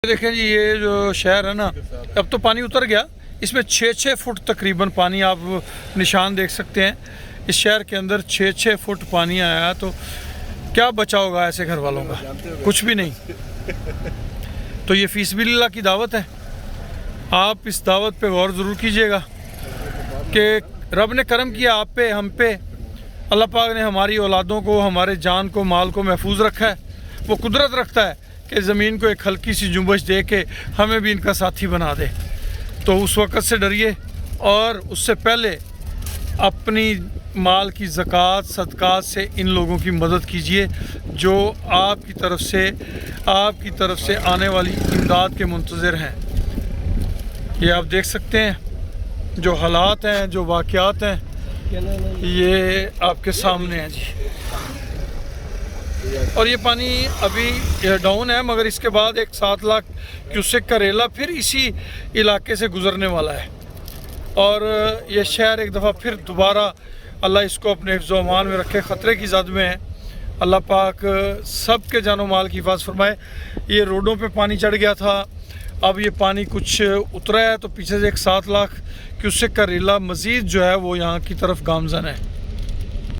देखें जी, ये जो शहर है ना, अब तो पानी उतर गया। इसमें 6-6 फुट तकरीबन पानी, आप निशान देख सकते हैं। इस शहर के अंदर 6-6 फुट पानी आया, तो क्या बचा होगा ऐसे घर वालों का? कुछ भी नहीं। तो ये फीसबिल्लाह की दावत है। आप इस दावत पे गौर ज़रूर कीजिएगा कि रब ने करम किया आप पे, हम पे। अल्लाह पाक ने हमारी औलादों को, हमारे जान को, माल को महफूज रखा है। वो कुदरत रखता है कि ज़मीन को एक हल्की सी जुम्बश दे के हमें भी इनका साथी बना दे। तो उस वक़्त से डरिए और उससे पहले अपनी माल की ज़कात सदक़ात से इन लोगों की मदद कीजिए जो आपकी तरफ से आने वाली इमदाद के मुंतज़िर हैं। ये आप देख सकते हैं जो हालात हैं, जो वाक़यात हैं, ये आपके सामने हैं जी। और ये पानी अभी डाउन है, मगर इसके बाद एक 7 लाख क्यूसेक का रेला फिर इसी इलाके से गुज़रने वाला है। और ये शहर एक दफ़ा फिर दोबारा अल्लाह इसको अपने हिफ्ज़ व अमान में रखे। ख़तरे की ज़द में है। अल्लाह पाक सब के जानो माल की हिफाज़त फरमाए। ये रोडों पे पानी चढ़ गया था, अब ये पानी कुछ उतरा है, तो पीछे से एक 7 लाख क्यूसेक का रेला मज़ीद जो है वो यहाँ की तरफ गामज़न है।